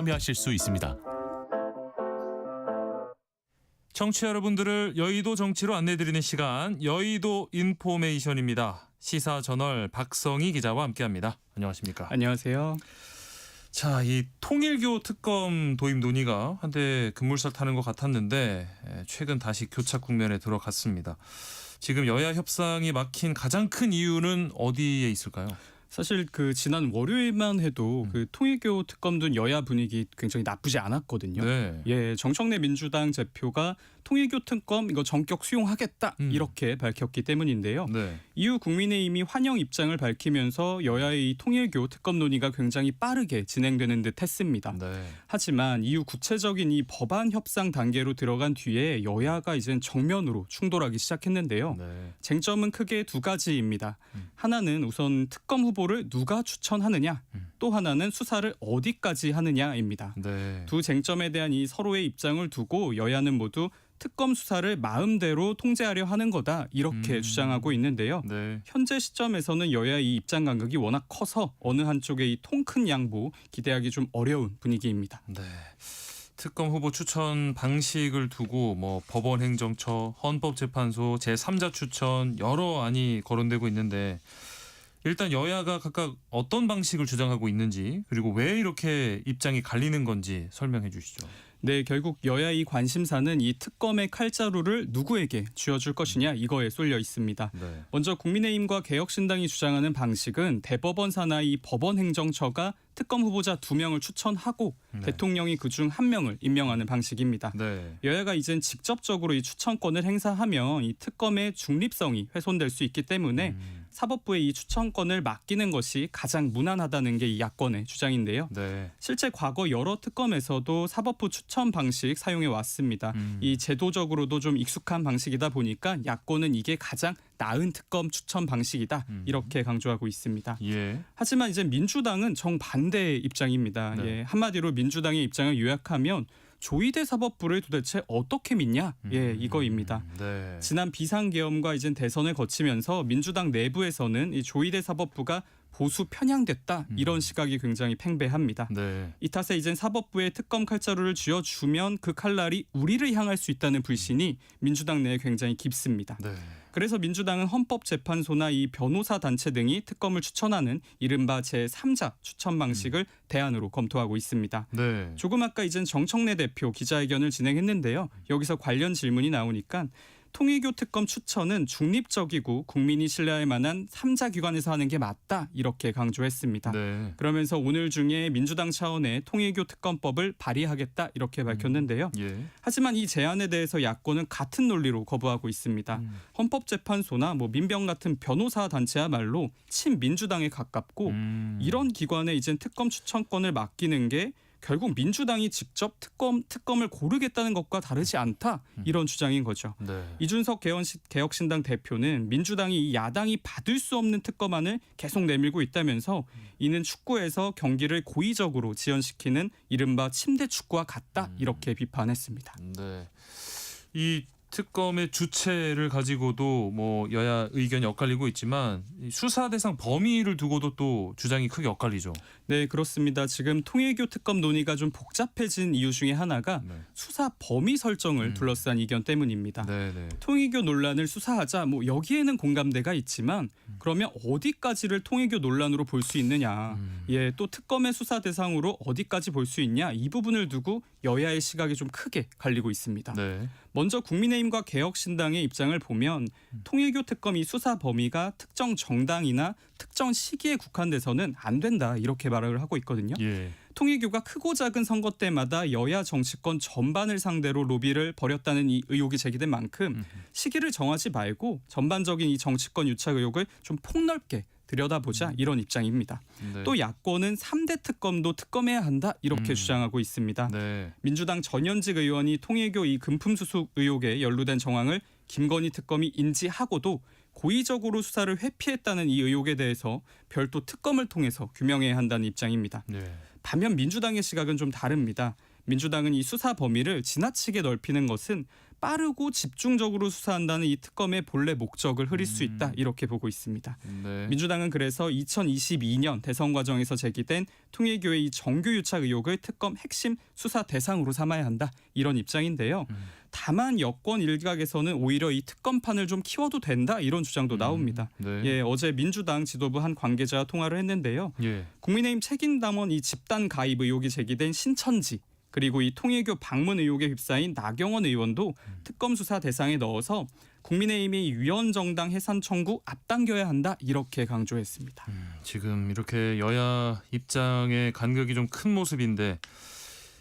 참여하실 수 있습니다. 청취자 여러분들을 여의도 정치로 안내드리는 시간 여의도 인포메이션입니다. 시사저널 박성희 기자와 함께합니다. 안녕하십니까? 안녕하세요. 자, 이 통일교 특검 도입 논의가 한때 급물살 타는 것 같았는데 최근 다시 교착 국면에 들어갔습니다. 지금 여야 협상이 막힌 가장 큰 이유는 어디에 있을까요? 사실 그 지난 월요일만 해도 그 통일교 특검 등 여야 분위기 굉장히 나쁘지 않았거든요. 네. 예, 정청래 민주당 대표가 통일교 특검 이거 전격 수용하겠다 이렇게 밝혔기 때문인데요. 네. 이후 국민의힘이 환영 입장을 밝히면서 여야의 이 통일교 특검 논의가 굉장히 빠르게 진행되는 듯 했습니다. 네. 하지만 이후 구체적인 이 법안 협상 단계로 들어간 뒤에 여야가 이젠 정면으로 충돌하기 시작했는데요. 네. 쟁점은 크게 두 가지입니다. 하나는 우선 특검 후보를 누가 추천하느냐, 또 하나는 수사를 어디까지 하느냐입니다. 네. 두 쟁점에 대한 이 서로의 입장을 두고 여야는 모두 특검 수사를 마음대로 통제하려 하는 거다 이렇게 주장하고 있는데요. 네. 현재 시점에서는 여야의 이 입장 간극이 워낙 커서 어느 한쪽의 이 통 큰 양보 기대하기 좀 어려운 분위기입니다. 네. 특검 후보 추천 방식을 두고 뭐 법원 행정처, 헌법재판소, 제3자 추천 여러 안이 거론되고 있는데 일단 여야가 각각 어떤 방식을 주장하고 있는지 그리고 왜 이렇게 입장이 갈리는 건지 설명해 주시죠. 네, 결국 여야의 관심사는 이 특검의 칼자루를 누구에게 쥐어줄 것이냐 이거에 쏠려 있습니다. 네. 먼저 국민의힘과 개혁신당이 주장하는 방식은 대법원 산하 이 법원 행정처가 특검 후보자 2명을 추천하고 대통령이 그중 1명을 임명하는 방식입니다. 네. 여야가 이젠 직접적으로 이 추천권을 행사하면 이 특검의 중립성이 훼손될 수 있기 때문에 사법부에 이 추천권을 맡기는 것이 가장 무난하다는 게 이 야권의 주장인데요. 네. 실제 과거 여러 특검에서도 사법부 추천 방식 사용해 왔습니다. 이 제도적으로도 좀 익숙한 방식이다 보니까 야권은 이게 가장 나은 특검 추천 방식이다 이렇게 강조하고 있습니다. 예. 하지만 이제 민주당은 정반대의 입장입니다. 네. 예, 한마디로 민주당의 입장을 요약하면 조희대 사법부를 도대체 어떻게 믿냐? 예, 이거입니다. 네. 지난 비상계엄과 이젠 대선을 거치면서 민주당 내부에서는 이 조희대 사법부가 보수 편향됐다 이런 시각이 굉장히 팽배합니다. 네. 이 탓에 이젠 사법부에 특검 칼자루를 쥐어주면 그 칼날이 우리를 향할 수 있다는 불신이 민주당 내에 굉장히 깊습니다. 네. 그래서 민주당은 헌법재판소나 이 변호사 단체 등이 특검을 추천하는 이른바 제3자 추천 방식을 대안으로 검토하고 있습니다. 네. 조금 아까 이젠 정청래 대표 기자회견을 진행했는데요. 여기서 관련 질문이 나오니까 통일교 특검 추천은 중립적이고 국민이 신뢰할 만한 3자 기관에서 하는 게 맞다 이렇게 강조했습니다. 네. 그러면서 오늘 중에 민주당 차원의 통일교 특검법을 발의하겠다 이렇게 밝혔는데요. 예. 하지만 이 제안에 대해서 야권은 같은 논리로 거부하고 있습니다. 헌법재판소나 뭐 민병 같은 변호사 단체야말로 친민주당에 가깝고 이런 기관에 이젠 특검 추천권을 맡기는 게 결국 민주당이 직접 특검을 고르겠다는 것과 다르지 않다 이런 주장인 거죠. 네. 이준석 개혁신당 대표는 민주당이 이 야당이 받을 수 없는 특검안을 계속 내밀고 있다면서 이는 축구에서 경기를 고의적으로 지연시키는 이른바 침대 축구와 같다 이렇게 비판했습니다. 네. 이 특검의 주체를 가지고도 뭐 여야 의견이 엇갈리고 있지만 이 수사 대상 범위를 두고도 또 주장이 크게 엇갈리죠. 네, 그렇습니다. 지금 통일교 특검 논의가 좀 복잡해진 이유 중에 하나가 네. 수사 범위 설정을 둘러싼 이견 때문입니다. 네, 네. 통일교 논란을 수사하자 뭐 여기에는 공감대가 있지만 그러면 어디까지를 통일교 논란으로 볼 수 있느냐. 예, 또 특검의 수사 대상으로 어디까지 볼 수 있냐. 이 부분을 두고 여야의 시각이 좀 크게 갈리고 있습니다. 네. 먼저 국민의힘과 개혁신당의 입장을 보면 통일교 특검이 수사 범위가 특정 정당이나 특정 시기에 국한돼서는 안 된다 이렇게 말을 하고 있거든요. 예. 통일교가 크고 작은 선거 때마다 여야 정치권 전반을 상대로 로비를 벌였다는 이 의혹이 제기된 만큼 시기를 정하지 말고 전반적인 이 정치권 유착 의혹을 좀 폭넓게 들여다보자 이런 입장입니다. 네. 또 야권은 3대 특검도 특검해야 한다 이렇게 주장하고 있습니다. 네. 민주당 전현직 의원이 통일교 이 금품수수 의혹에 연루된 정황을 김건희 특검이 인지하고도 고의적으로 수사를 회피했다는 이 의혹에 대해서 별도 특검을 통해서 규명해야 한다는 입장입니다. 네. 반면 민주당의 시각은 좀 다릅니다. 민주당은 이 수사 범위를 지나치게 넓히는 것은 빠르고 집중적으로 수사한다는 이 특검의 본래 목적을 흐릴 수 있다 이렇게 보고 있습니다. 네. 민주당은 그래서 2022년 대선 과정에서 제기된 통일교의 이 정규 유착 의혹을 특검 핵심 수사 대상으로 삼아야 한다 이런 입장인데요. 다만 여권 일각에서는 오히려 이 특검판을 좀 키워도 된다 이런 주장도 나옵니다. 네. 예, 어제 민주당 지도부 한 관계자와 통화를 했는데요. 예. 국민의힘 책임당원 이 집단 가입 의혹이 제기된 신천지 그리고 이 통일교 방문 의혹에 휩싸인 나경원 의원도 특검 수사 대상에 넣어서 국민의힘이 위원정당 해산 청구 앞당겨야 한다 이렇게 강조했습니다. 지금 이렇게 여야 입장의 간격이 좀 큰 모습인데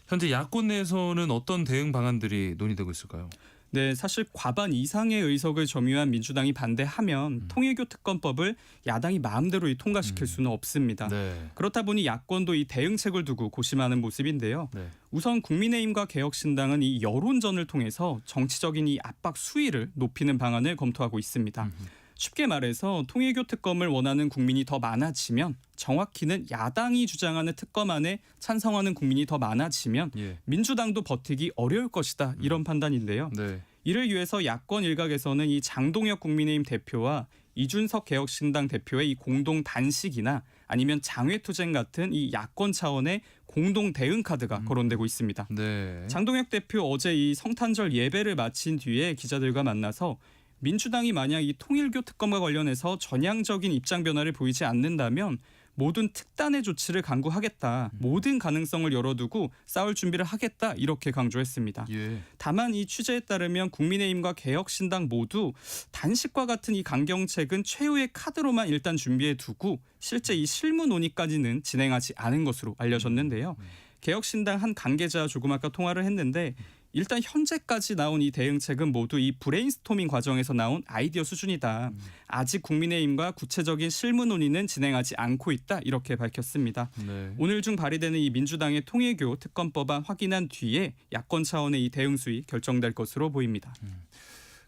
현재 야권 내에서는 어떤 대응 방안들이 논의되고 있을까요? 네, 사실 과반 이상의 의석을 점유한 민주당이 반대하면 통일교 특검법을 야당이 마음대로 통과시킬 수는 없습니다. 네. 그렇다 보니 야권도 이 대응책을 두고 고심하는 모습인데요. 네. 우선 국민의힘과 개혁신당은 이 여론전을 통해서 정치적인 이 압박 수위를 높이는 방안을 검토하고 있습니다. 쉽게 말해서 통일교 특검을 원하는 국민이 더 많아지면 정확히는 야당이 주장하는 특검안에 찬성하는 국민이 더 많아지면 예. 민주당도 버티기 어려울 것이다 이런 판단인데요. 네. 이를 위해서 야권 일각에서는 이 장동혁 국민의힘 대표와 이준석 개혁신당 대표의 이 공동 단식이나 아니면 장외투쟁 같은 이 야권 차원의 공동 대응 카드가 거론되고 있습니다. 네. 장동혁 대표 어제 이 성탄절 예배를 마친 뒤에 기자들과 만나서 민주당이 만약 이 통일교 특검과 관련해서 전향적인 입장 변화를 보이지 않는다면 모든 특단의 조치를 강구하겠다. 모든 가능성을 열어두고 싸울 준비를 하겠다. 이렇게 강조했습니다. 예. 다만 이 취재에 따르면 국민의힘과 개혁신당 모두 단식과 같은 이 강경책은 최후의 카드로만 일단 준비해 두고 실제 이 실무 논의까지는 진행하지 않은 것으로 알려졌는데요. 개혁신당 한 관계자 조금 아까 통화를 했는데 일단 현재까지 나온 이 대응책은 모두 이 브레인스토밍 과정에서 나온 아이디어 수준이다. 아직 국민의힘과 구체적인 실무 논의는 진행하지 않고 있다. 이렇게 밝혔습니다. 네. 오늘 중 발의되는 이 민주당의 통일교 특검법안 확인한 뒤에 야권 차원의 이 대응 수위 결정될 것으로 보입니다.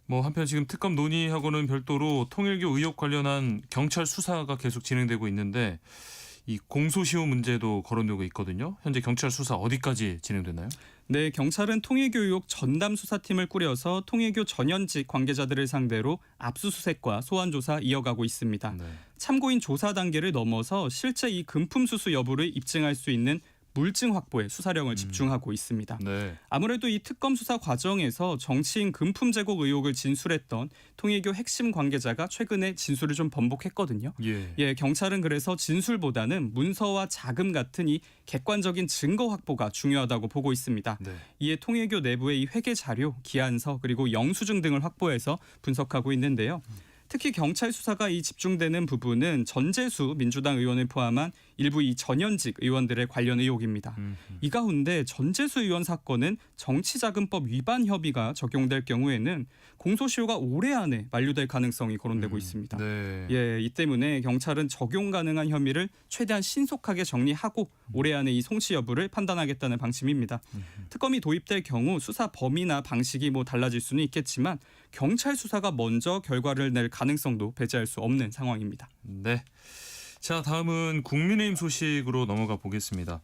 뭐 한편 지금 특검 논의하고는 별도로 통일교 의혹 관련한 경찰 수사가 계속 진행되고 있는데 이 공소시효 문제도 거론되고 있거든요. 현재 경찰 수사 어디까지 진행되나요? 네, 경찰은 통일교 의혹 전담 수사팀을 꾸려서 통일교 전현직 관계자들을 상대로 압수수색과 소환 조사 이어가고 있습니다. 네. 참고인 조사 단계를 넘어서 실제 이 금품 수수 여부를 입증할 수 있는 물증 확보에 수사력을 집중하고 있습니다. 네. 아무래도 이 특검 수사 과정에서 정치인 금품 제공 의혹을 진술했던 통일교 핵심 관계자가 최근에 진술을 좀 번복했거든요. 예. 예, 경찰은 그래서 진술보다는 문서와 자금 같은 이 객관적인 증거 확보가 중요하다고 보고 있습니다. 네. 이에 통일교 내부의 이 회계 자료, 기한서 그리고 영수증 등을 확보해서 분석하고 있는데요. 특히 경찰 수사가 이 집중되는 부분은 전재수 민주당 의원을 포함한 일부 이 전현직 의원들의 관련 의혹입니다. 이 가운데 전재수 의원 사건은 정치자금법 위반 협의가 적용될 경우에는 공소시효가 올해 안에 만료될 가능성이 거론되고 있습니다. 네. 예, 이 때문에 경찰은 적용 가능한 혐의를 최대한 신속하게 정리하고 올해 안에 이 송치 여부를 판단하겠다는 방침입니다. 특검이 도입될 경우 수사 범위나 방식이 뭐 달라질 수는 있겠지만 경찰 수사가 먼저 결과를 낼 가능성도 배제할 수 없는 상황입니다. 네. 자, 다음은 국민의힘 소식으로 넘어가 보겠습니다.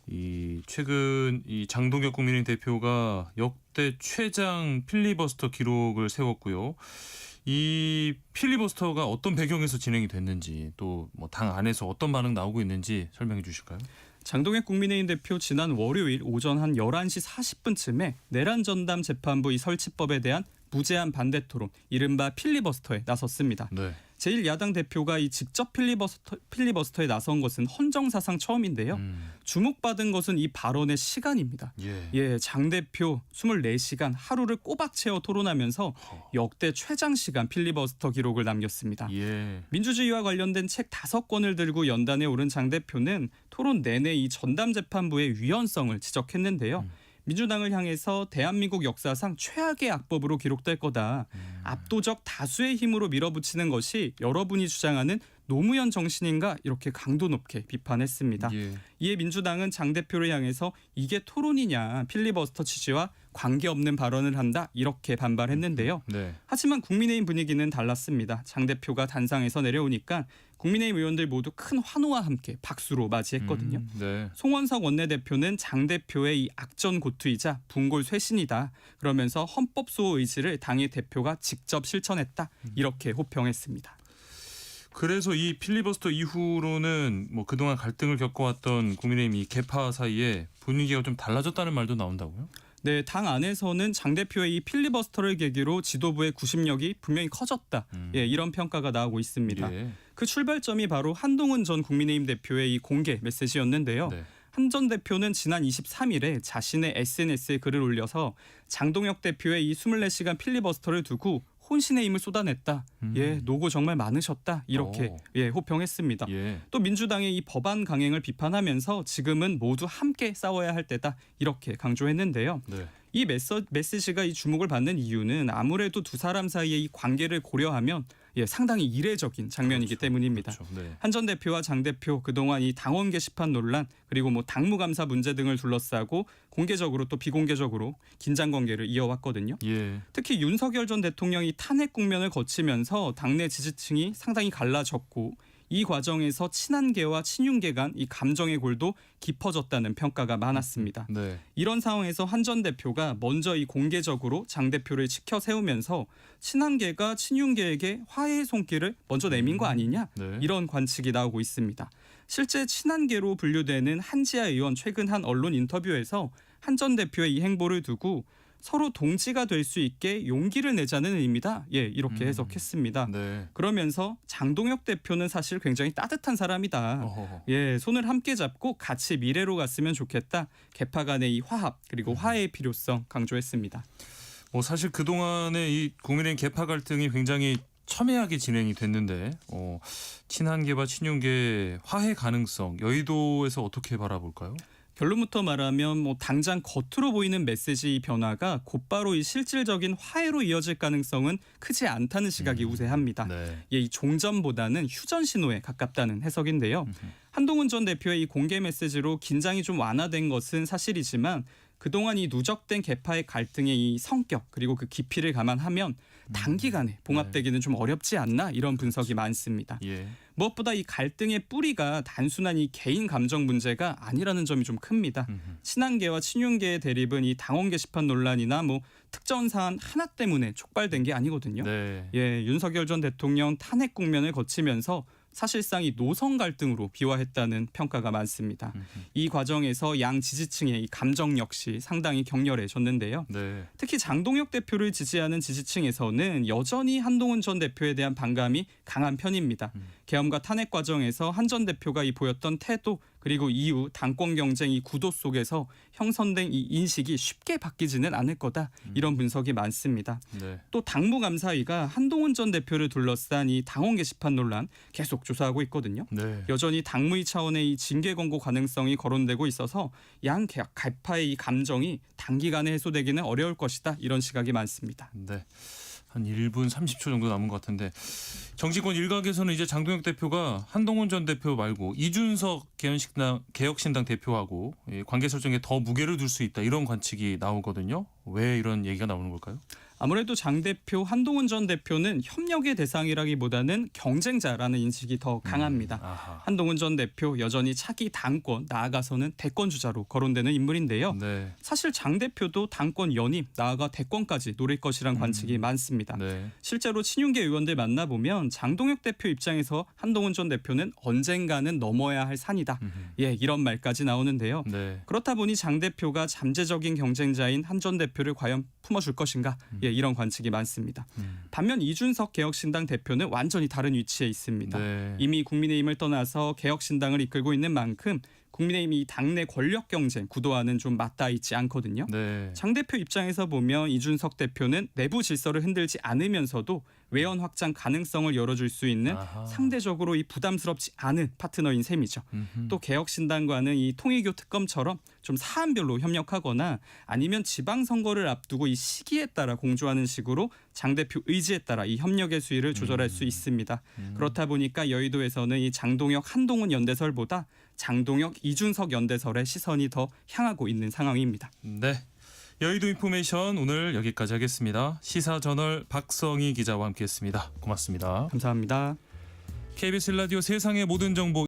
이 최근 이 장동혁 국민의힘 대표가 역대 최장 필리버스터 기록을 세웠고요. 이 필리버스터가 어떤 배경에서 진행이 됐는지 또 뭐 당 안에서 어떤 반응 나오고 있는지 설명해 주실까요? 장동혁 국민의힘 대표 지난 월요일 오전 한 11시 40분쯤에 내란 전담 재판부 이 설치법에 대한 무제한 반대 토론, 이른바 필리버스터에 나섰습니다. 네. 제1야당 대표가 이 직접 필리버스터에 나선 것은 헌정사상 처음인데요. 주목받은 것은 이 발언의 시간입니다. 예. 예, 장 대표 24시간 하루를 꼬박 채워 토론하면서 역대 최장 시간 필리버스터 기록을 남겼습니다. 예. 민주주의와 관련된 책 5권을 들고 연단에 오른 장 대표는 토론 내내 이 전담 재판부의 위헌성을 지적했는데요. 민주당을 향해서 대한민국 역사상 최악의 악법으로 기록될 거다. 압도적 다수의 힘으로 밀어붙이는 것이 여러분이 주장하는 노무현 정신인가 이렇게 강도 높게 비판했습니다. 예. 이에 민주당은 장 대표를 향해서 이게 토론이냐 필리버스터 취지와 관계없는 발언을 한다 이렇게 반발했는데요. 네. 하지만 국민의힘 분위기는 달랐습니다. 장 대표가 단상에서 내려오니까 국민의힘 의원들 모두 큰 환호와 함께 박수로 맞이했거든요. 네. 송원석 원내대표는 장 대표의 이 악전 고투이자 분골 쇄신이다. 그러면서 헌법 수호 의지를 당의 대표가 직접 실천했다. 이렇게 호평했습니다. 그래서 이 필리버스터 이후로는 뭐 그동안 갈등을 겪어왔던 국민의힘 이 계파 사이에 분위기가 좀 달라졌다는 말도 나온다고요? 네, 당 안에서는 장 대표의 이 필리버스터를 계기로 지도부의 구심력이 분명히 커졌다. 예, 이런 평가가 나오고 있습니다. 예. 그 출발점이 바로 한동훈 전 국민의힘 대표의 이 공개 메시지였는데요. 네. 한 전 대표는 지난 23일에 자신의 SNS에 글을 올려서 장동혁 대표의 이 24시간 필리버스터를 두고 혼신의 힘을 쏟아냈다. 예, 노고 정말 많으셨다. 이렇게 호평했습니다. 예. 또 민주당의 이 법안 강행을 비판하면서 지금은 모두 함께 싸워야 할 때다. 이렇게 강조했는데요. 네. 이 메시지가 이 주목을 받는 이유는 아무래도 두 사람 사이의 이 관계를 고려하면 상당히 이례적인 장면이기 그렇죠. 때문입니다. 그렇죠. 네. 한 전 대표와 장 대표 그동안 이 당원 게시판 논란 그리고 뭐 당무감사 문제 등을 둘러싸고 공개적으로 또 비공개적으로 긴장 관계를 이어왔거든요. 예. 특히 윤석열 전 대통령이 탄핵 국면을 거치면서 당내 지지층이 상당히 갈라졌고 이 과정에서 친한계와 친윤계 간 이 감정의 골도 깊어졌다는 평가가 많았습니다. 네. 이런 상황에서 한 전 대표가 먼저 이 공개적으로 장 대표를 치켜 세우면서 친한계가 친윤계에게 화해의 손길을 먼저 내민 거 아니냐 네. 이런 관측이 나오고 있습니다. 실제 친한계로 분류되는 한지아 의원 최근 한 언론 인터뷰에서 한 전 대표의 이 행보를 두고 서로 동지가 될 수 있게 용기를 내자는 의미다. 예, 이렇게 해석했습니다. 네. 그러면서 장동혁 대표는 사실 굉장히 따뜻한 사람이다. 어허허. 예, 손을 함께 잡고 같이 미래로 갔으면 좋겠다. 계파 간의 이 화합 그리고 화해의 필요성 강조했습니다. 뭐 사실 그동안의 이 국민의힘 계파 갈등이 굉장히 첨예하게 진행이 됐는데 친한계와 친윤계 화해 가능성 여의도에서 어떻게 바라볼까요? 결론부터 말하면 뭐 당장 겉으로 보이는 메시지 변화가 곧바로 이 실질적인 화해로 이어질 가능성은 크지 않다는 시각이 우세합니다. 네. 예, 이 종전보다는 휴전 신호에 가깝다는 해석인데요. 한동훈 전 대표의 이 공개 메시지로 긴장이 좀 완화된 것은 사실이지만 그동안 이 누적된 계파의 갈등의 이 성격 그리고 그 깊이를 감안하면 단기간에 봉합되기는 좀 어렵지 않나 이런 분석이 많습니다. 예. 무엇보다 이 갈등의 뿌리가 단순한 이 개인 감정 문제가 아니라는 점이 좀 큽니다. 친한계와 친윤계의 대립은 이 당원 게시판 논란이나 뭐 특정 사안 하나 때문에 촉발된 게 아니거든요. 네. 예, 윤석열 전 대통령 탄핵 국면을 거치면서 사실상 이 노선 갈등으로 비화했다는 평가가 많습니다. 이 과정에서 양 지지층의 이 감정 역시 상당히 격렬해졌는데요. 네. 특히 장동혁 대표를 지지하는 지지층에서는 여전히 한동훈 전 대표에 대한 반감이 강한 편입니다. 계엄과 탄핵 과정에서 한 전 대표가 이 보였던 태도 그리고 이후 당권 경쟁 이 구도 속에서 형성된 이 인식이 쉽게 바뀌지는 않을 거다 이런 분석이 많습니다. 네. 또 당무감사위가 한동훈 전 대표를 둘러싼 이 당원 게시판 논란 계속 조사하고 있거든요. 네. 여전히 당무위 차원의 이 징계 권고 가능성이 거론되고 있어서 양 계파의 이 감정이 단기간에 해소되기는 어려울 것이다 이런 시각이 많습니다. 네. 한 1분 30초 정도 남은 것 같은데 정치권 일각에서는 이제 장동혁 대표가 한동훈 전 대표 말고 이준석 개혁신당 대표하고 관계 설정에 더 무게를 둘 수 있다 이런 관측이 나오거든요. 왜 이런 얘기가 나오는 걸까요? 아무래도 장 대표, 한동훈 전 대표는 협력의 대상이라기보다는 경쟁자라는 인식이 더 강합니다. 아하. 한동훈 전 대표 여전히 차기 당권 나아가서는 대권 주자로 거론되는 인물인데요. 네. 사실 장 대표도 당권 연임 나아가 대권까지 노릴 것이란 관측이 많습니다. 네. 실제로 친윤계 의원들 만나보면 장동혁 대표 입장에서 한동훈 전 대표는 언젠가는 넘어야 할 산이다. 예, 이런 말까지 나오는데요. 네. 그렇다 보니 장 대표가 잠재적인 경쟁자인 한 전 대표를 과연 품어줄 것인가? 예, 이런 관측이 많습니다. 반면 이준석 개혁신당 대표는 완전히 다른 위치에 있습니다. 네. 이미 국민의힘을 떠나서 개혁신당을 이끌고 있는 만큼 국민의힘이 당내 권력 경쟁 구도와는 좀 맞닿아 있지 않거든요. 네. 장 대표 입장에서 보면 이준석 대표는 내부 질서를 흔들지 않으면서도 외연 확장 가능성을 열어줄 수 있는 아하. 상대적으로 이 부담스럽지 않은 파트너인 셈이죠. 또 개혁신당과는 이 통일교 특검처럼 좀 사안별로 협력하거나 아니면 지방선거를 앞두고 이 시기에 따라 공조하는 식으로 장 대표 의지에 따라 이 협력의 수위를 조절할 수 있습니다. 그렇다 보니까 여의도에서는 이 장동혁 한동훈 연대설보다 장동혁 이준석 연대설의 시선이 더 향하고 있는 상황입니다. 네. 여의도 인포메이션 오늘 여기까지 하겠습니다. 시사저널 박성희 기자와 함께했습니다. 고맙습니다. 감사합니다. KBS 라디오 세상의 모든 정보